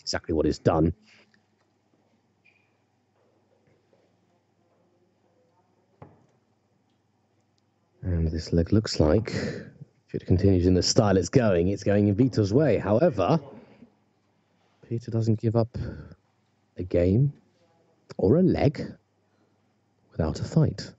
exactly what he's done. And this leg looks like, if it continues in the style it's going in Vitor's way. However, Peter doesn't give up a game or a leg without a fight.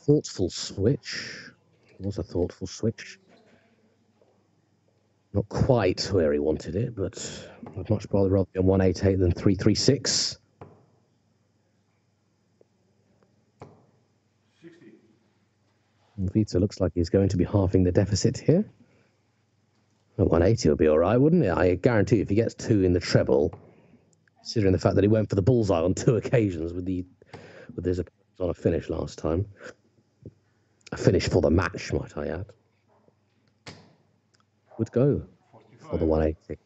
Thoughtful switch. It was a thoughtful switch. Not quite where he wanted it, but I'd much rather be on 188 than 336. 60. Vita looks like he's going to be halving the deficit here. At 180 would be all right, wouldn't it? I guarantee if he gets 2 in the treble, considering the fact that he went for the bullseye on 2 occasions with his opponent on a finish last time. A finish for the match, might I add. Would go 45. For the 180.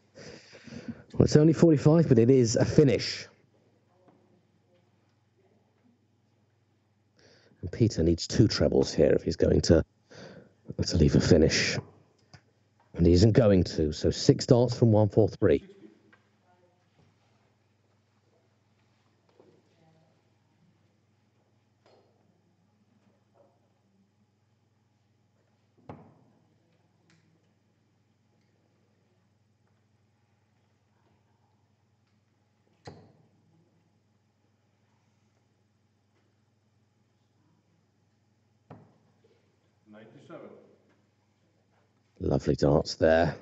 Well, it's only 45, but it is a finish. And Peter needs 2 trebles here if he's going to leave a finish. And he isn't going to, so 6 darts from 143. Lovely darts there.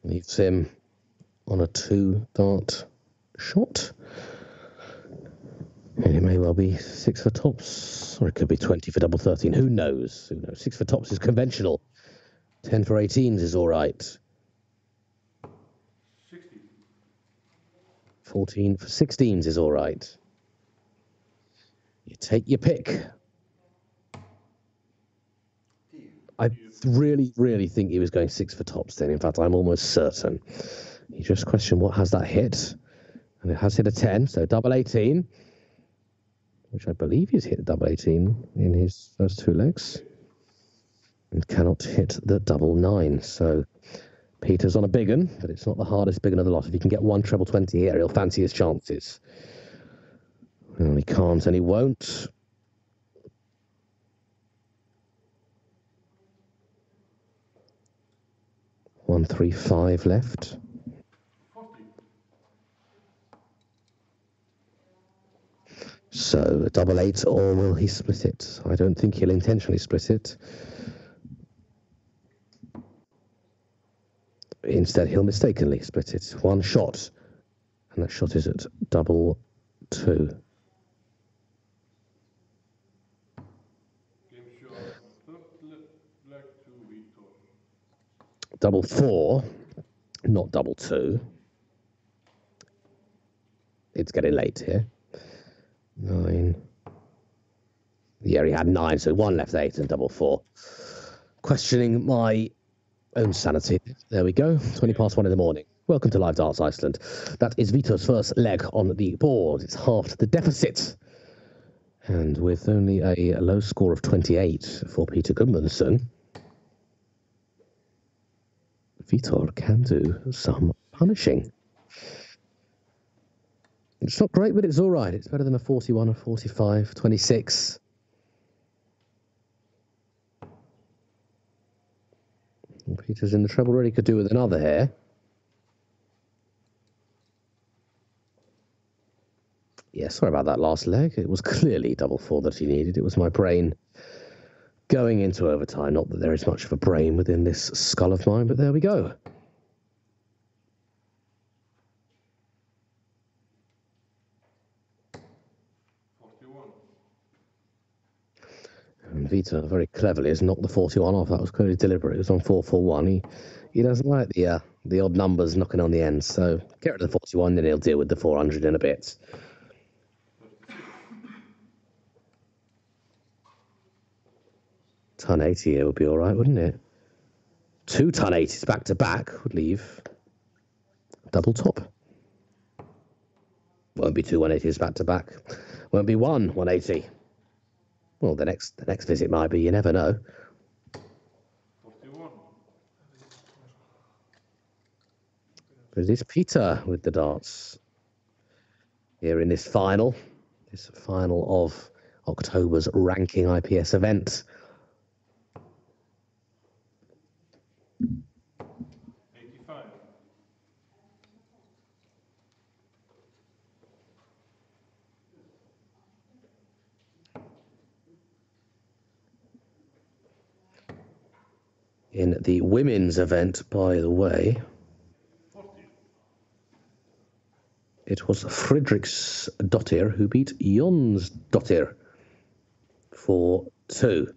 Leaves him on a 2-dart shot. And it may well be 6 for tops, or it could be 20 for double 13. Who knows? 6 for tops is conventional. 10 for 18s is all right. 60. 14 for 16s is all right. You take your pick. I really, really think he was going 6 for tops then. In fact, I'm almost certain. You just question what has that hit. And it has hit a 10, so double 18. Which I believe he's hit double 18 in his first 2 legs. And cannot hit the double 9. So Peter's on a big one, but it's not the hardest big one of the lot. If he can get 1 treble 20 here, he'll fancy his chances. Well, he can't and he won't. One, 3, 5 left. 40. So a double 8, or will he split it? I don't think he'll intentionally split it. Instead, he'll mistakenly split it. 1 shot, and that shot is at double 2. Double 4, not double 2. It's getting late here. 9. Yeah, he had 9, so 1 left 8 and double 4. Questioning my own sanity. There we go. 20 past 1 in the morning. Welcome to Live Darts Iceland. That is Vito's first leg on the board. It's halved the deficit. And with only a low score of 28 for Peter Gudmundsson, Vitor can do some punishing. It's not great, but it's all right. It's better than a 41, a 45, 26. And Peter's in the treble, really could do with another here. Yeah, sorry about that last leg. It was clearly double 4 that he needed. It was my brain going into overtime. Not that there is much of a brain within this skull of mine, but there we go. And Vita very cleverly has knocked the 41 off. That was clearly deliberate. It was on 441. He doesn't like the odd numbers knocking on the end. So get rid of the 41, then he'll deal with the 400 in a bit. Ton 80 here would be all right, wouldn't it? 2 ton 80s back to back would leave double top. Won't be two 180s back to back. Won't be one 180. Well, the next visit might be. You never know. 41. But it is Peter with the darts here in this final of October's ranking IPS event. 85. In the women's event, by the way, 40. it was Fredriksdottir who beat Jonsdottir for 2.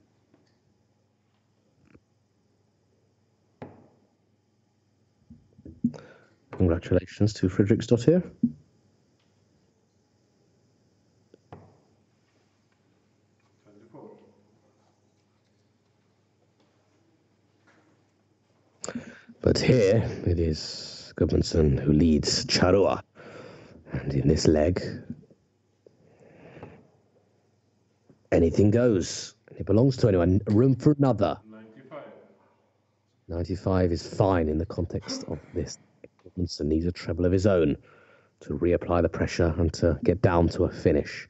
Congratulations to Fredriksdottir. But here it is Gudmundsson who leads Charua. And in this leg, anything goes. It belongs to anyone. Room for another. 95. 95 is fine in the context of this. Gudmundsson needs a treble of his own to reapply the pressure and to get down to a finish.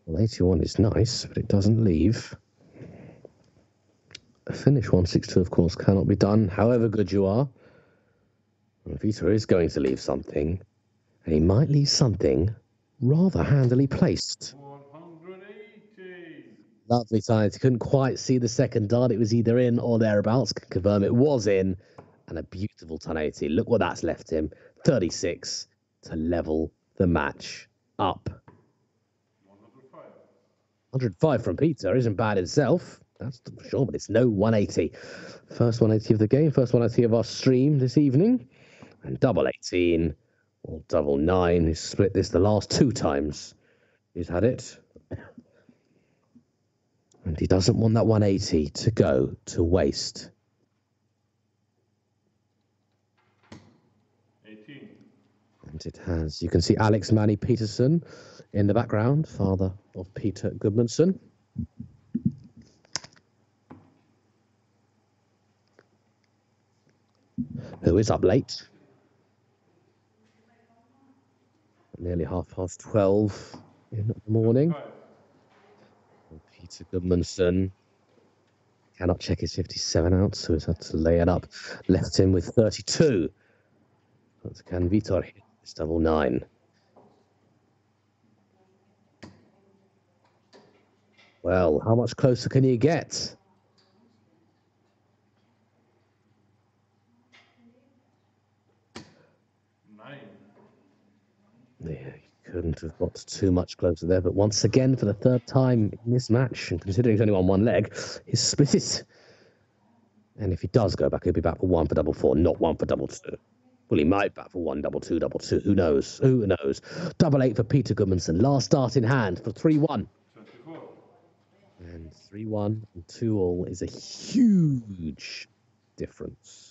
Well, 81 is nice, but it doesn't leave. A finish 162, of course, cannot be done, however good you are. Vita is going to leave something, and he might leave something rather handily placed. 180. Lovely science. Couldn't quite see the second dart. It was either in or thereabouts. Can confirm it was in, and a beautiful 1080. Look what that's left him. 36 to level the match up. 105 from Peter isn't bad itself. That's for sure, but it's no 180. First 180 of the game, first 180 of our stream this evening. And double 18 or double 9. He's split this the last 2 times he's had it. And he doesn't want that 180 to go to waste. 18. And it has. You can see Alex Manny Peterson in the background, father of Peter Gudmundsson. Who is up late. Nearly 12:30 in the morning. Peter Gudmundsson cannot check his 57 out, so he's had to lay it up. Left him with 32. But can Vitor hit this double 9? Well, how much closer can you get? Yeah, he couldn't have got too much closer there. But once again, for the third time in this match, and considering he's only on one leg, he's split it. And if he does go back, he'll be back for 1 for double 4, not 1 for double 2. Well, he might back for 1, double 2, double 2. Who knows? Who knows? Double 8 for Peter Gudmundsson. Last start in hand for 3-1. 24. And 3-1 and 2-all is a huge difference.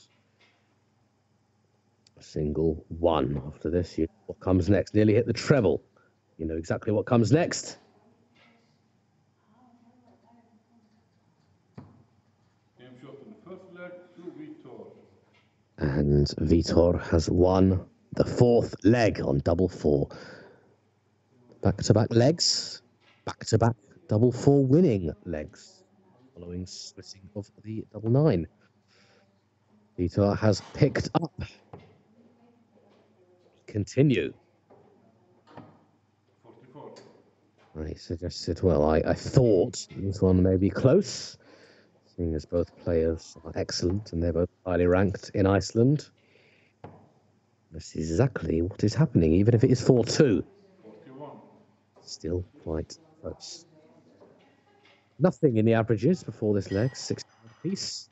A single 1 after this. You know what comes next? Nearly hit the treble. You know exactly what comes next. Game shot in the first leg to Vitor. And Vitor has won the 4th leg on double 4. Back-to-back legs. Back-to-back double 4 winning legs. Following splitting of the double 9. Vitor has picked up. Continue. 44. I suggested, well, I thought this one may be close, seeing as both players are excellent and they're both highly ranked in Iceland. That's exactly what is happening, even if it is 4-2. 41. Still quite close. Nothing in the averages before this leg, 6 apiece.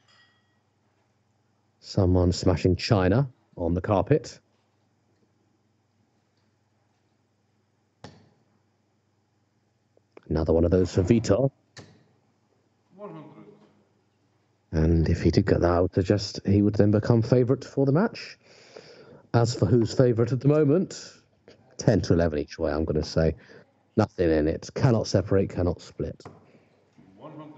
Someone smashing china on the carpet. Another one of those for Vitor. 100. And if he did get that, I would suggest he would then become favourite for the match. As for who's favourite at the moment, 10 to 11 each way, I'm going to say. Nothing in it. Cannot separate, cannot split. 100.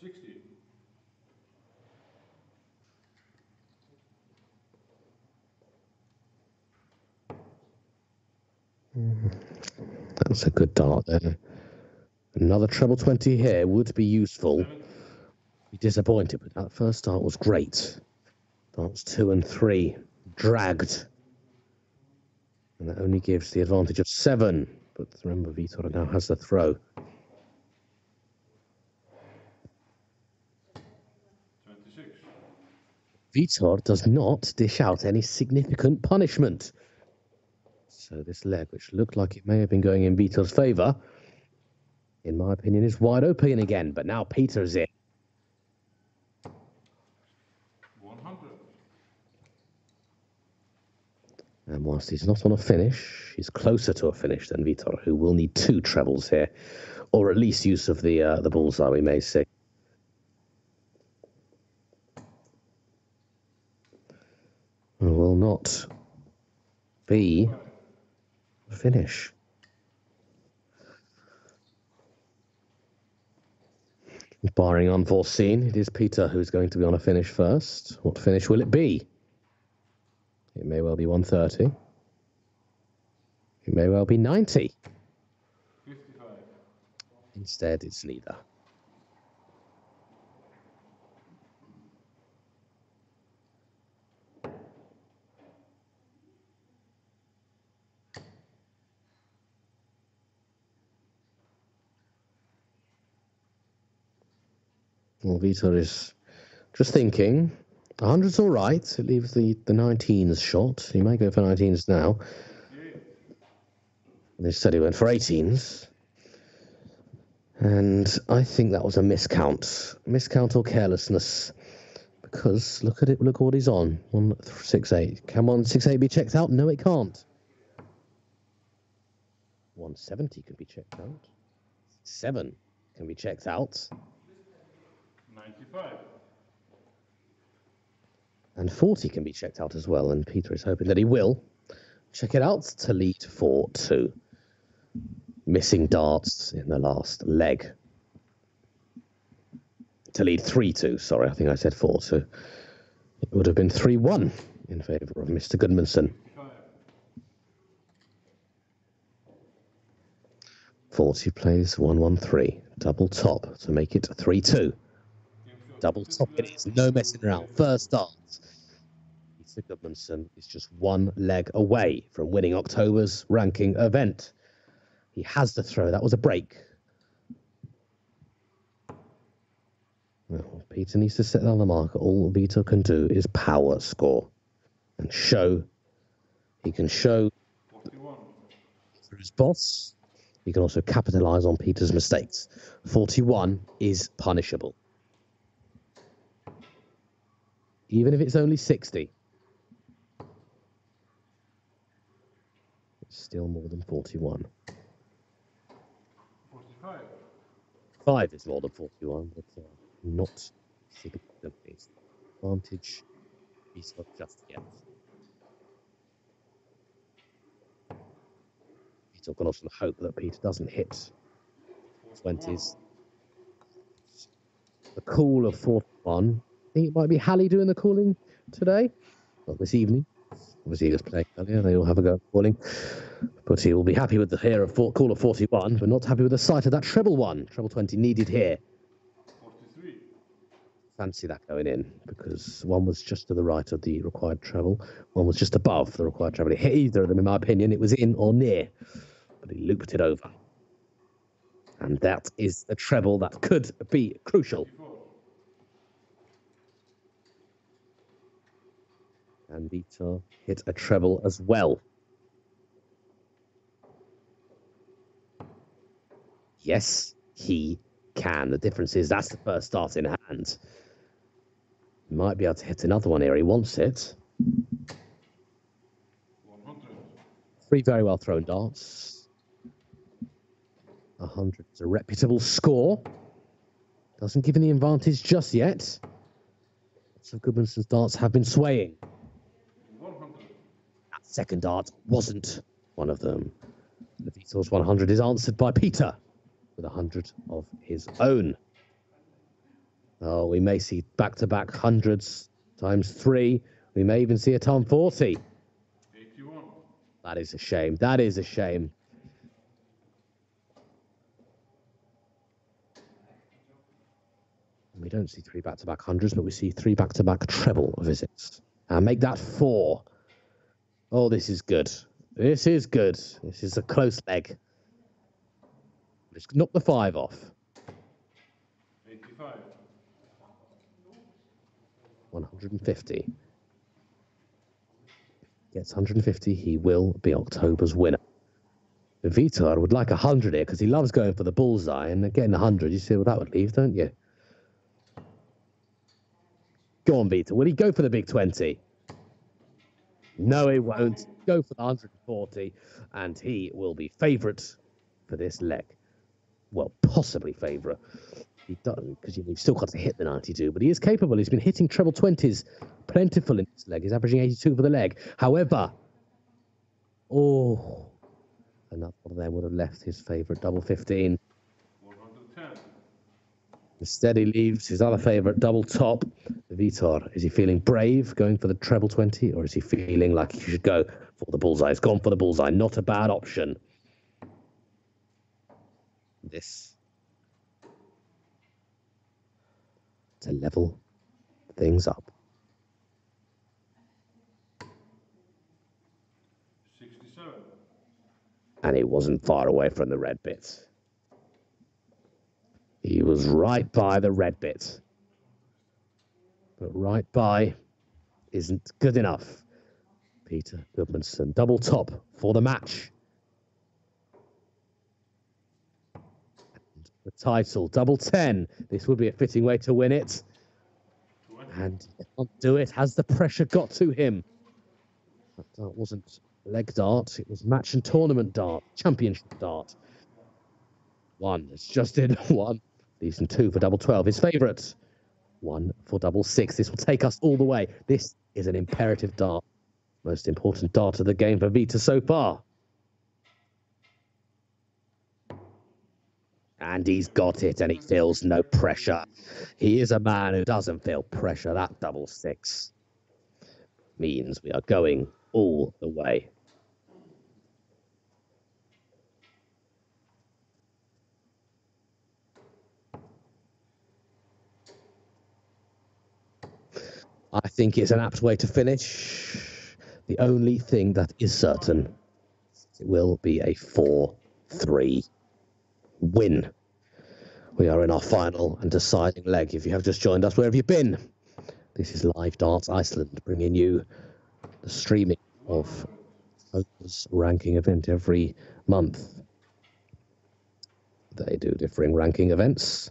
60. That's a good dart there. Another treble 20 here would be useful. 70. Be disappointed, but that first dart was great. Darts 2 and 3 dragged. And that only gives the advantage of 7. But remember, Vitor now has the throw. 26. Vitor does not dish out any significant punishment. So this leg, which looked like it may have been going in Vitor's favour, in my opinion, is wide open again. But now Peter's in. 100. And whilst he's not on a finish, he's closer to a finish than Vitor, who will need 2 trebles here, or at least use of the bullseye, we may see. Will not be a finish. Barring unforeseen, it is Peter who's going to be on a finish first. What finish will it be? It may well be 130. It may well be 90. 55. Instead, it's neither. Well, Vitor is just thinking. 100's all right. It leaves the 19s shot. He may go for 19s now. They said he went for 18s. And I think that was a miscount. Miscount or carelessness. Because look at it, look what he's on. 168. Can 168 be checked out? No, it can't. 170 can be checked out. 7 can be checked out. 95. And 40 can be checked out as well. And Peter is hoping that he will check it out to lead 4-2. Missing darts in the last leg. To lead 3-2. Sorry, I think I said 4-2. It would have been 3-1 in favour of Mr. Goodmanson. 40 plays 1-1-3. Double top to make it 3-2. Double top it is. No messing around. First dart. Mr. Goodmanson is just 1 leg away from winning October's ranking event. He has the throw. That was a break. Well, Peter needs to set down the marker. All Peter can do is power score and show. He can show 41. through his boss. He can also capitalise on Peter's mistakes. 41 is punishable. Even if it's only 60. It's still more than 41. 45. 5 is more than 41, but not significantly. Advantage is not just yet. Peter can also hope that Peter doesn't hit 20s. The call of 41. I think it might be Halley doing the calling today. Not this evening. Obviously, he was playing earlier. They all have a go at calling. But he will be happy with the hear of call of 41, but not happy with the sight of that treble 1. Treble 20 needed here. 43. Fancy that going in, because one was just to the right of the required treble. One was just above the required treble. It hit either of them, in my opinion. It was in or near, but he looped it over. And that is the treble that could be crucial. 54. And Vitor hit a treble as well. Yes, he can. The difference is that's the first dart in hand. Might be able to hit another one here. He wants it. 100. 3 very well thrown darts. 100 is a reputable score. Doesn't give him the advantage just yet. Lots of Goodmanson's darts have been swaying. 100. That second dart wasn't one of them. The Vitor's 100 is answered by Peter with 100 of his own. Oh, we may see back-to-back hundreds times 3. We may even see a time 40. 81. That is a shame. That is a shame. We don't see 3 back-to-back hundreds, but we see 3 back-to-back treble visits. And make that 4. Oh, this is good. This is good. This is a close leg. Let's knock the 5 off. 85. 150. Gets 150, he will be October's winner. Vitor would like 100 here because he loves going for the bullseye, and getting 100, you see, well, that would leave, don't you? Go on, Vitor. Will he go for the big 20? No, he won't. Go for the 140, and he will be favourite for this leg. Well, possibly favourite. He doesn't, because you've still got to hit the 92, but he is capable. He's been hitting treble 20s plentiful in this leg. He's averaging 82 for the leg. However, another one of them would have left his favourite double 15. 110. Instead, he leaves his other favourite double top. Vitor, is he feeling brave going for the treble 20, or is he feeling like he should go for the bullseye? He's gone for the bullseye. Not a bad option. This to level things up. 67. And he wasn't far away from the red bit. He was right by the red bit. But right by isn't good enough. Peter Goodmanson, double top for the match. And the title, double 10. This would be a fitting way to win it. 20. And he can't do it. Has the pressure got to him? That dart wasn't leg dart. It was match and tournament dart. Championship dart. 1. It's just in 1. Leaves him 2 for double 12. His favourite. 1 for double 6. This will take us all the way. This is an imperative dart. Most important dart of the game for Vita so far. And he's got it, and he feels no pressure. He is a man who doesn't feel pressure. That double 6 means we are going all the way. I think it's an apt way to finish. The only thing that is certain, it will be a 4-3 win. We are in our final and deciding leg. If you have just joined us, where have you been? This is Live Darts Iceland, bringing you the streaming of October's ranking event every month. They do differing ranking events.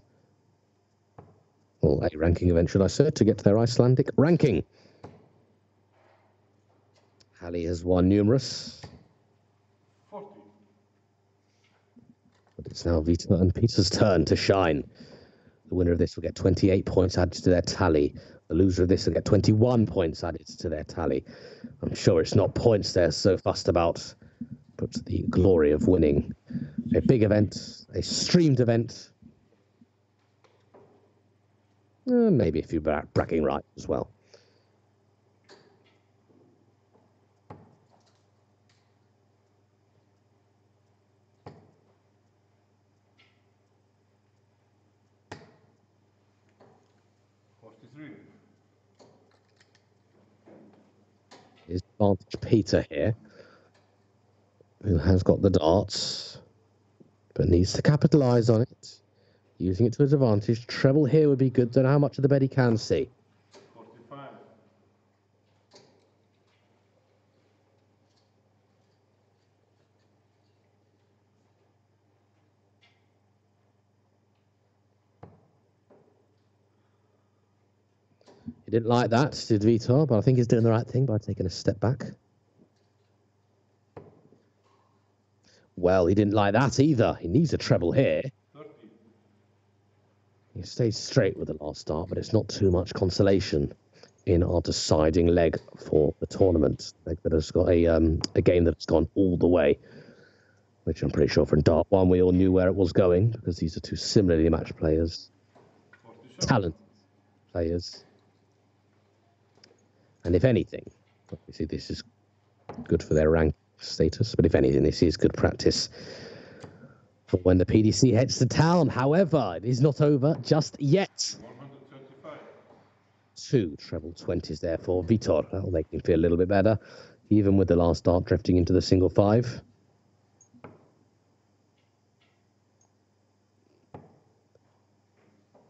Or a ranking event, should I say, to get to their Icelandic ranking. Hallie has won numerous. 40. But it's now Vita and Peter's turn to shine. The winner of this will get 28 points added to their tally. The loser of this will get 21 points added to their tally. I'm sure it's not points they're so fussed about, but the glory of winning a big event, a streamed event, and maybe a few bragging rights as well. Is advantage Peter here, who has got the darts, but needs to capitalise on it. Using it to his advantage. Treble here would be good. Don't know how much of the bed he can see. 45. He didn't like that, did Vitor, but I think he's doing the right thing by taking a step back. Well, he didn't like that either. He needs a treble here. 30. He stays straight with the last start, but it's not too much consolation in our deciding leg for the tournament. Leg that has got a game that's gone all the way, which I'm pretty sure from Dart 1 we all knew where it was going, because these are two similarly matched players, 47. talented players. And if anything, obviously this is good for their rank status, but if anything, this is good practice for when the PDC heads to town. However, it is not over just yet. 135. 2 treble 20s there for Vitor. That'll make him feel a little bit better, even with the last dart drifting into the single 5.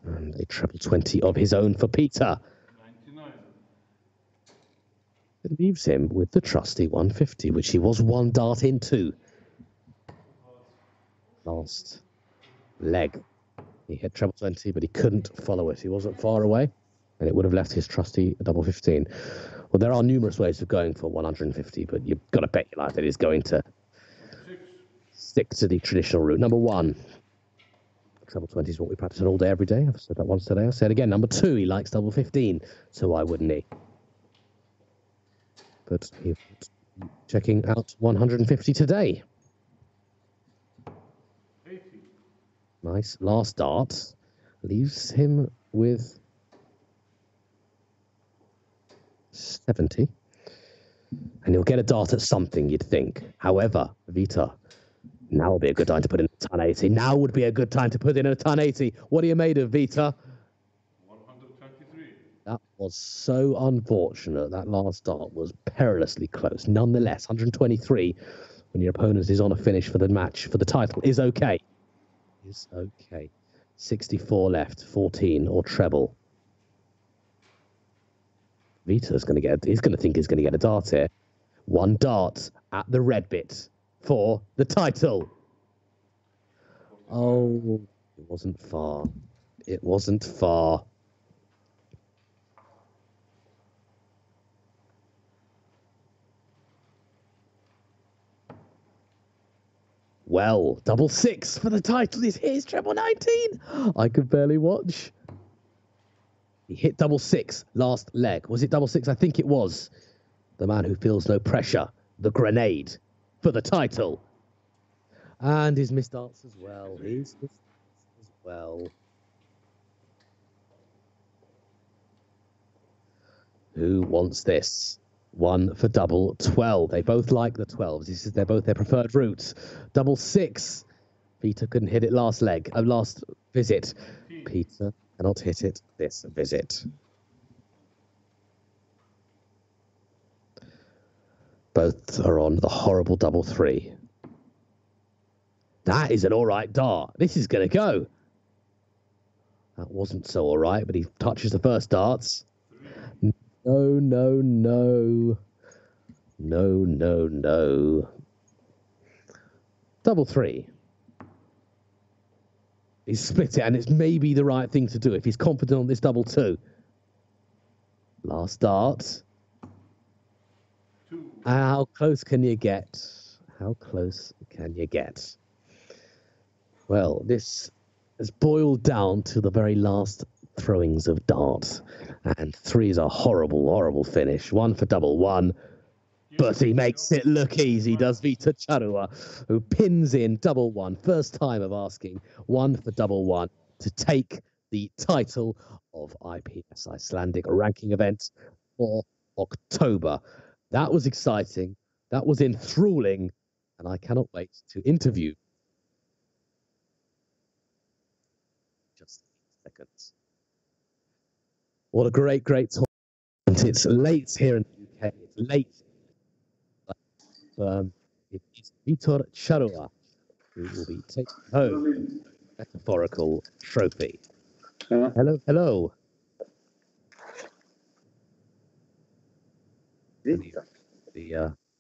And a treble 20 of his own for Peter. 99. It leaves him with the trusty 150, which he was 1 dart into. Last leg. He hit treble 20, but he couldn't follow it. He wasn't far away, and it would have left his trusty double 15. Well, there are numerous ways of going for 150, but you've got to bet your life that he's going to 6. stick to the traditional route. Number 1. Treble 20 is what we practice on all day, every day. I've said that once today. I'll say it again. Number 2, he likes double 15, so why wouldn't he? But he's checking out 150 today. 80. Nice. Last dart leaves him with 70. And he'll get a dart at something, you'd think. However, Vita, now would be a good time to put in a ton 80. Now would be a good time to put in a ton 80. What are you made of, Vita? 123. That was so unfortunate. That last dart was perilously close. Nonetheless, 123 when your opponent is on a finish for the match, for the title, is okay. Is okay. 64 left, 14 or treble. Vita's going to get, he's going to think he's going to get a dart here. 1 dart at the red bit for the title. Oh, it wasn't far. It wasn't far. Well, double 6 for the title is his, treble 19. I could barely watch. He hit double 6 last leg. Was it double 6? I think it was. The man who feels no pressure, the grenade for the title. And his missed darts as well. His missed darts as well. Who wants this? 1 for double 12. They both like the 12s. They're both their preferred routes. Double 6. Peter couldn't hit it last visit. Peter cannot hit it this visit. Both are on the horrible double 3. That is an all right dart. This is going to go. That wasn't so all right, but he touches the first darts. No, no, no. No, no, no. Double 3. He's split it, and it's maybe the right thing to do if he's confident on this double 2. Last dart. 2. How close can you get? How close can you get? Well, this has boiled down to the very last throwings of darts, and 3 is a horrible, horrible finish. 1 for double 1, but he makes it look easy, does Vita Charua, who pins in double 1. First time of asking 1 for double 1 to take the title of IPS Icelandic ranking event for October. That was exciting. That was enthralling, and I cannot wait to interview. Just 8 seconds. What a great, great tournament. It's late here in the UK. It's late. It is Vitor Charua who will be taking home the metaphorical trophy. Hello, hello. I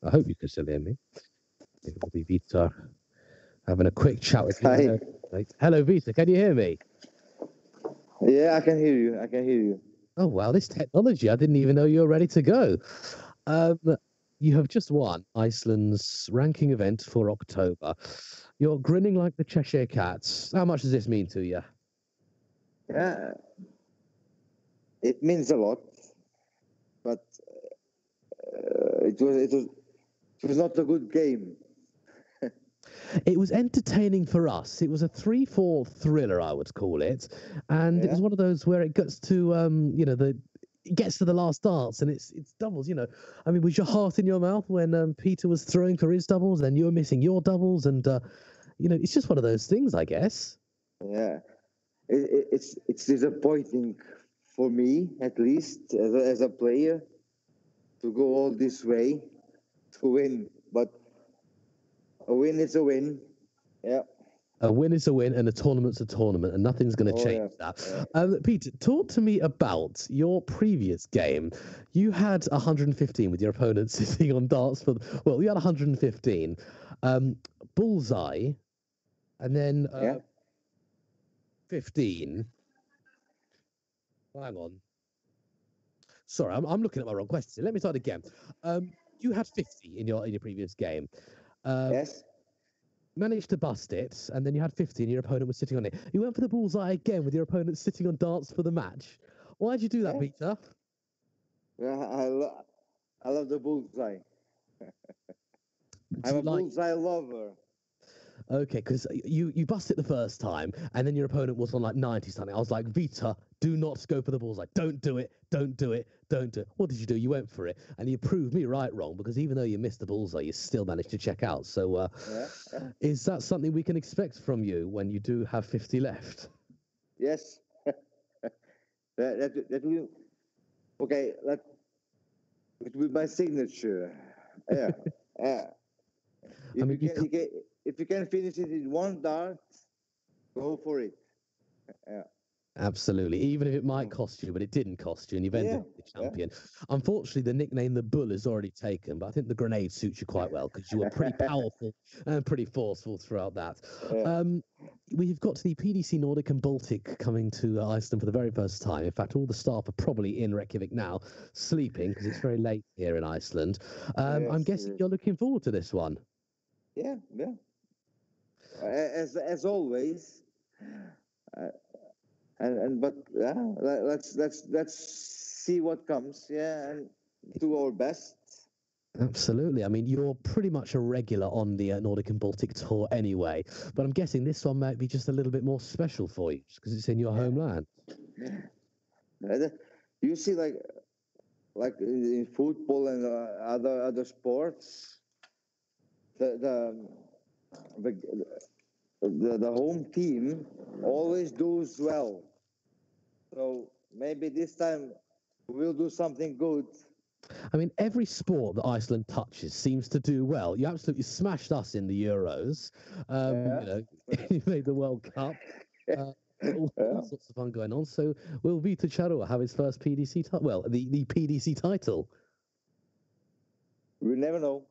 hope you can still hear me. It will be Vitor having a quick chat with you. Hi. Hello, Vitor. Can you hear me? Yeah, I can hear you. I can hear you. Oh, wow, this technology. I didn't even know you were ready to go. Um, you have just won Iceland's ranking event for October. You're grinning like the Cheshire Cats. How much does this mean to you? Yeah, it means a lot, but it was not a good game. It was entertaining for us. It was a 3-4 thriller, I would call it, and it was Yeah. one of those where it gets to it gets to the last dance and it's doubles. I mean, was your heart in your mouth when Peter was throwing for his doubles and you were missing your doubles, and it's just one of those things, I guess. Yeah, it's disappointing for me, at least as a player, to go all this way to win. But a win is a win. Yeah. A win is a win, and a tournament's a tournament, and nothing's going to Oh change yeah. that. Yeah. Peter, talk to me about your previous game. You had 115 with your opponent sitting on darts well, you had 115, bullseye, and then Yeah. 15. Hang on. Sorry, I'm looking at my wrong question. Let me start again. You had 50 in your previous game. Yes. Managed to bust it, and then you had 50 and your opponent was sitting on it. You went for the bullseye again with your opponent sitting on darts for the match. Why'd you do that, Yeah. Peter? Yeah, I love the bullseye. Do I'm you a like? bullseye lover. Okay, because you bust it the first time, and then your opponent was on like 90 something. I was like, Vita, do not go for the bullseye. Don't do it. Don't do it. Don't do it. What did you do? You went for it, and you proved me wrong, because even though you missed the bullseye, you still managed to check out. So, Yeah. Yeah. is that something we can expect from you when you do have 50 left? Yes. That will. Okay. It will be my signature. Yeah. Yeah. I If mean, if you can finish it in one dart, go for it. Yeah. absolutely, even if it might cost you, but it didn't cost you, and you've ended Yeah. up the champion. Unfortunately, the nickname the Bull is already taken, but I think the grenade suits you quite well because you were pretty powerful and pretty forceful throughout that. Yeah. We've got the PDC Nordic and Baltic coming to Iceland for the very first time. In fact, all the staff are probably in Reykjavik now, sleeping because it's very late here in Iceland. I'm Yes, guessing yes. you're looking forward to this one. Yeah. Yeah. As always. And but yeah, let's see what comes. Yeah, and do our best. Absolutely. I mean, you're pretty much a regular on the Nordic and Baltic tour anyway, but I'm guessing this one might be just a little bit more special for you because it's in your homeland. You see, like in football and other sports, the the the home team always does well. So maybe this time we'll do something good. I mean, every sport that Iceland touches seems to do well. You absolutely smashed us in the Euros. Yeah. You made the World Cup. All Yeah. sorts of fun going on. So will Vita Charua have his first PDC title? Well, the PDC title. We never know.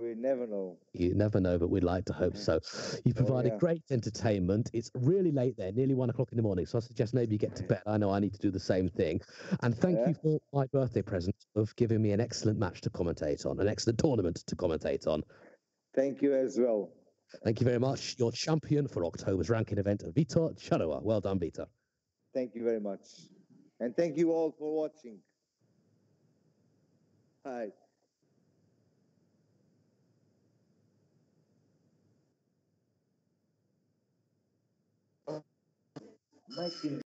We never know. You never know, but we'd like to hope so. You provided yeah. great entertainment. It's really late there, nearly 1 o'clock in the morning. So I suggest maybe you get to bed. I know I need to do the same thing. And thank Yeah. you for my birthday present of giving me an excellent match to commentate on, an excellent tournament to commentate on. Thank you as well. Thank you very much. Your champion for October's ranking event, Vitor Charua. Well done, Vitor. Thank you very much. And thank you all for watching. Hi. Mike